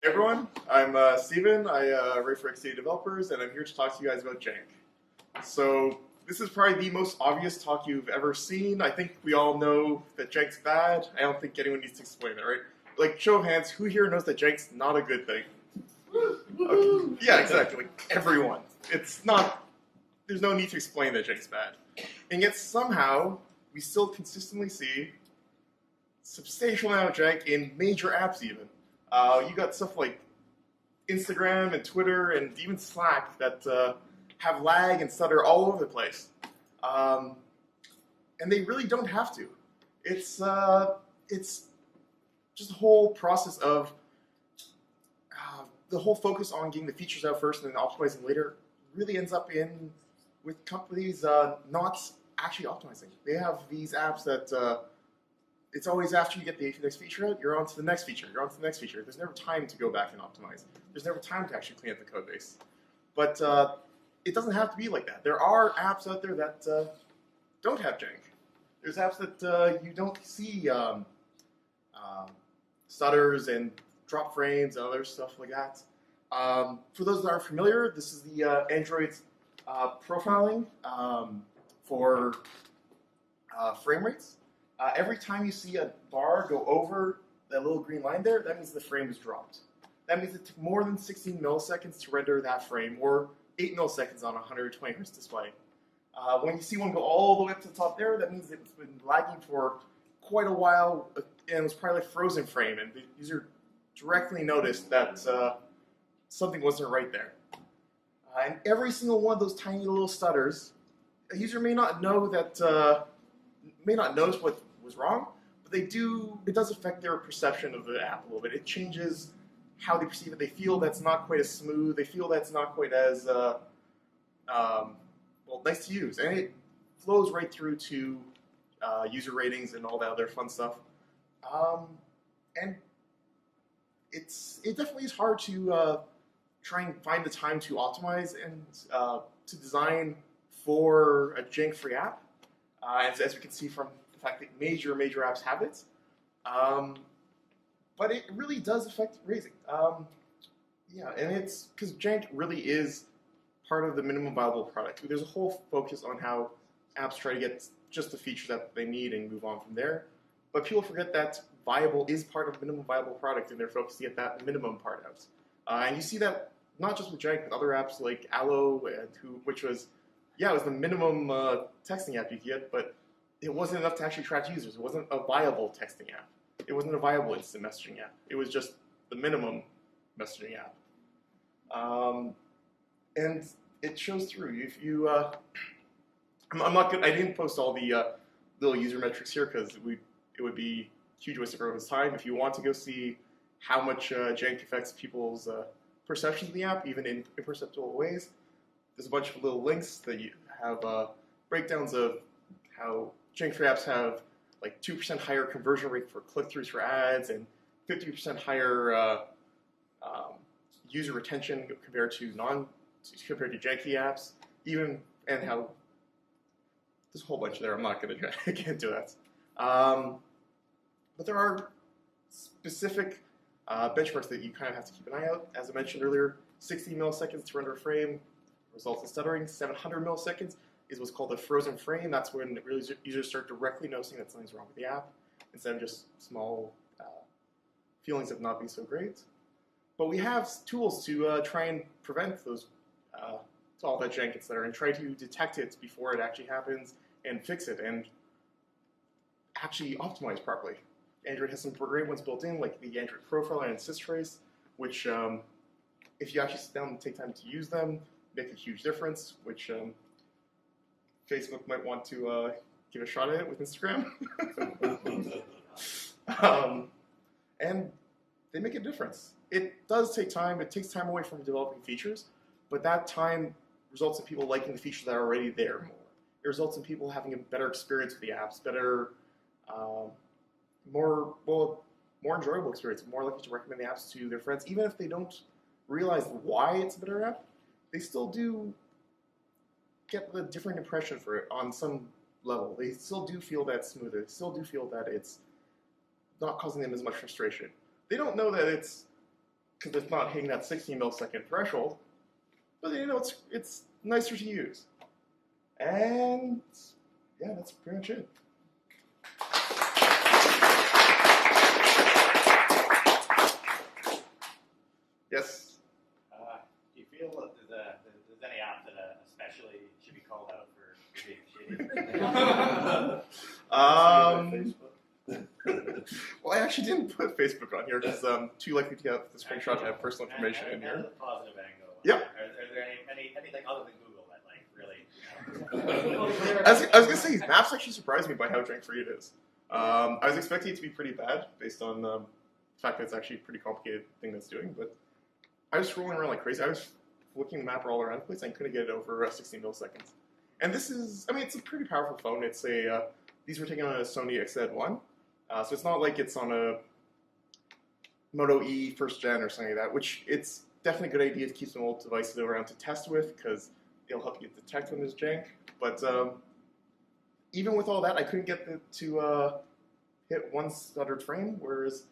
everyone, I'm Steven. I write for XDA Developers, and I'm here to talk to you guys about Jank. So, this is probably the most obvious talk you've ever seen. I think we all know that Jank's bad. I don't think anyone needs to explain that, right? Like, show of hands, who here knows that Jank's not a good thing? Okay. Yeah, exactly. Like, everyone. It's not, there's no need to explain that Jank's bad. And yet, somehow, we still consistently see substantial amount of Jank in major apps even. You got stuff like Instagram and Twitter and even Slack that have lag and stutter all over the place. And they really don't have to. It's just the whole process of the whole focus on getting the features out first and then optimizing later really ends up with companies not actually optimizing. They have these apps that it's always after you get the next feature out, you're on to the next feature, you're on to the next feature. There's never time to go back and optimize. There's never time to actually clean up the code base. But it doesn't have to be like that. There are apps out there that don't have Jank. There's apps that you don't see stutters and drop frames and other stuff like that. For those that aren't familiar, this is the Android profiling for frame rates. Every time you see a bar go over that little green line there, that means the frame is dropped. That means it took more than 16 milliseconds to render that frame, or 8 milliseconds on a 120 Hz display. When you see one go all the way up to the top there, that means it's been lagging for quite a while, and it was probably a frozen frame, and the user directly noticed that something wasn't right there. And every single one of those tiny little stutters, a user may not know that, may not notice what was wrong, but it does affect their perception of the app a little bit. It changes how they perceive it. They feel that's not quite as smooth. They feel that's not quite as, nice to use. And it flows right through to user ratings and all that other fun stuff. And it definitely is hard to try and find the time to optimize and to design for a Jank-free app. As we can see from the fact that major apps have it. But it really does affect raising. Yeah, and it's because Jank really is part of the minimum viable product. There's a whole focus on how apps try to get just the features that they need and move on from there. But people forget that viable is part of minimum viable product, and they're focused to get that minimum part out. And you see that not just with Jank, but other apps like Allo, which was, yeah, it was the minimum texting app you could get, but it wasn't enough to actually track users. It wasn't a viable texting app. It wasn't a viable instant messaging app. It was just the minimum messaging app. And it shows through. If you, I'm not good. I didn't post all the little user metrics here because it would be a huge waste of everyone's time. If you want to go see how much Jank affects people's perceptions of the app, even in imperceptible ways, there's a bunch of little links that you have breakdowns of how Jank-free apps have like 2% higher conversion rate for click-throughs for ads and 50% higher user retention compared to janky apps. And how there's a whole bunch there. I'm not going to get into that. But there are specific benchmarks that you kind of have to keep an eye out. As I mentioned earlier, 60 milliseconds to render a frame results in stuttering. 700 milliseconds is what's called a frozen frame. That's when really users start directly noticing that something's wrong with the app, instead of just small feelings of not being so great. But we have tools to try and prevent those, all that jank, etc., and try to detect it before it actually happens and fix it and actually optimize properly. Android has some great ones built in, like the Android Profiler and SysTrace, which if you actually sit down and take time to use them, make a huge difference, which Facebook might want to give a shot at it with Instagram. And they make a difference. It does take time. It takes time away from developing features, but that time results in people liking the features that are already there more. It results in people having a better experience with the apps, better, more enjoyable experience, more likely to recommend the apps to their friends, even if they don't realize why it's a better app. They still do get a different impression for it on some level. They still do feel that smoother. They still do feel that it's not causing them as much frustration. They don't know that it's because it's not hitting that 16 millisecond threshold. But you know, it's nicer to use. And yeah, that's pretty much it. Yes. Do you feel that there's any app that especially should be called out for being shitty? Well, I actually didn't put Facebook on here because I'm too likely to get the screenshot to have personal information in here. And the positive angle. Yep. Are there anything other than Google that like really? I was going to say, Maps actually surprised me by how drink-free it is. I was expecting it to be pretty bad based on the fact that it's actually a pretty complicated thing that's doing, but I was scrolling around like crazy. I was looking the map all around the place and couldn't get it over 16 milliseconds. And this is, I mean, it's a pretty powerful phone. It's a, these were taken on a Sony XZ1. So it's not like it's on a Moto E first gen or something like that, which it's definitely a good idea to keep some old devices around to test with because it'll help you detect when there's jank. But even with all that, I couldn't get it to hit one stuttered frame, whereas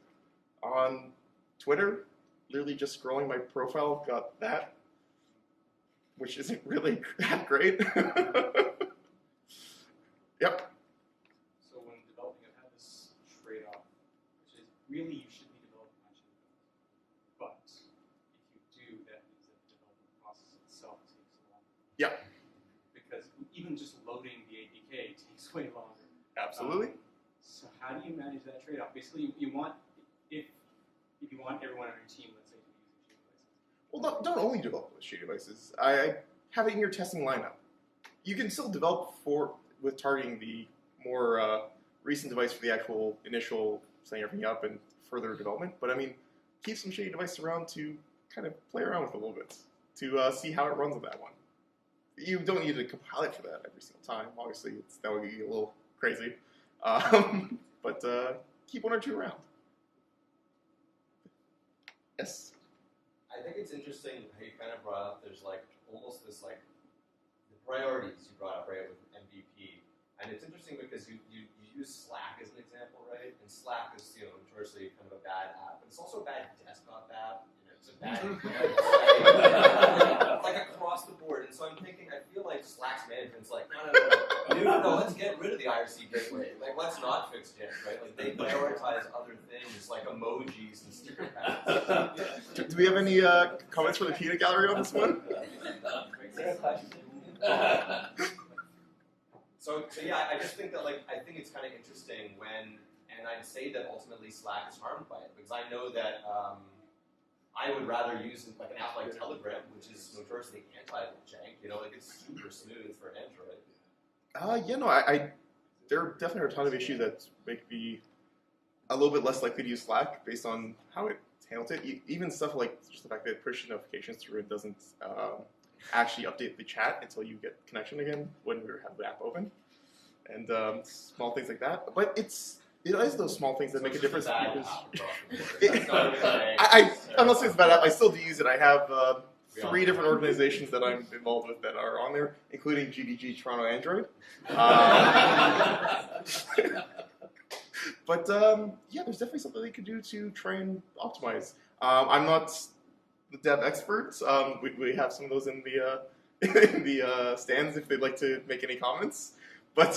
on Twitter, literally just scrolling my profile got that, which isn't really that great. Yep. So when developing it, have this trade-off, which is really you should be developing on cheap devices. But if you do, that means that the development process itself takes longer. Yeah. Because even just loading the APK takes way longer. Absolutely. So how do you manage that trade-off? Basically, you want, if you want everyone on your team, let's say, to be using cheap devices. Well, don't only develop with shitty devices. I have it in your testing lineup. You can still develop with targeting the more recent device for the actual initial setting everything up and further development. But I mean, keep some shitty devices around to kind of play around with a little bit to see how it runs with that one. You don't need to compile it for that every single time. Obviously, that would be a little crazy. But keep one or two around. Yes. I think it's interesting how you kind of brought up there's like almost this like the priorities you brought up right with MVP, and it's interesting because you use Slack as an example, right? And Slack is notoriously kind of a bad app, but it's also a bad desktop app. It's a bad like across the board. And so I'm thinking, I feel like Slack's management's like, no, let's get rid of the IRC gateway. Like, let's not fix Jank, right? Like, they prioritize other things like emojis and sticker packs. Do we have any comments for the peanut gallery on this one? So yeah, I just think that I think it's kind of interesting when, and I'd say that ultimately Slack is harmed by it because I know that I would rather use like an app like Telegram, which is notoriously anti-jank. Like it's super smooth for Android. There definitely are a ton of issues that make me a little bit less likely to use Slack based on how it handles it. Even stuff like just the fact that it pushes notifications through and doesn't actually update the chat until you get connection again when we have the app open, and small things like that. But it is those small things that make a difference. I'm not saying it's a bad app. I still do use it. I have 3 different organizations that I'm involved with that are on there, including GDG Toronto Android. But yeah, there's definitely something they could do to try and optimize. I'm not the dev expert. We have some of those in the stands if they'd like to make any comments. But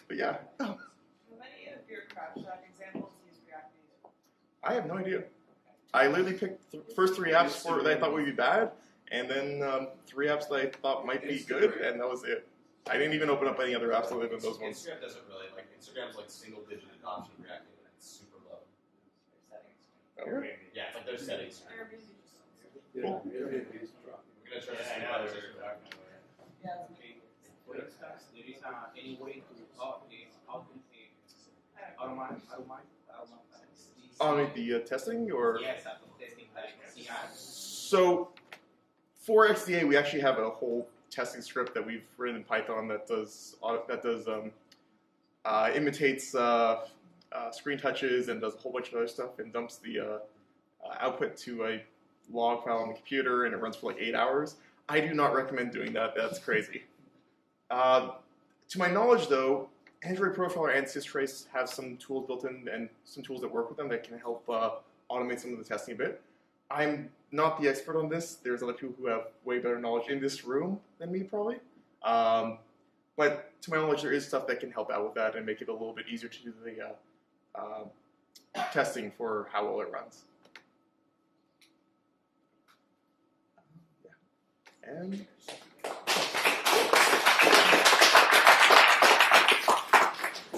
but yeah. How many of your CrowdStrike examples use React Native? I have no idea. I literally picked the first 3 apps that I thought would be bad, and then 3 apps that I thought might be good, and that was it. I didn't even open up any other apps other than those ones. Instagram doesn't really Instagram's like single-digit adoption of React Native, and it's super low. Okay. Yeah, it's like their settings. Cool. We're gonna try to see how there's For instance, there is any way to On the testing, or? Yes, testing like CI. So, for XDA, we actually have a whole testing script that we've written in Python that imitates screen touches and does a whole bunch of other stuff and dumps the output to a log file on the computer, and it runs for like 8 hours. I do not recommend doing that. That's crazy. To my knowledge, though, Android Profiler and Systrace have some tools built in and some tools that work with them that can help automate some of the testing a bit. I'm not the expert on this. There's other people who have way better knowledge in this room than me, probably. But to my knowledge, there is stuff that can help out with that and make it a little bit easier to do the testing for how well it runs. And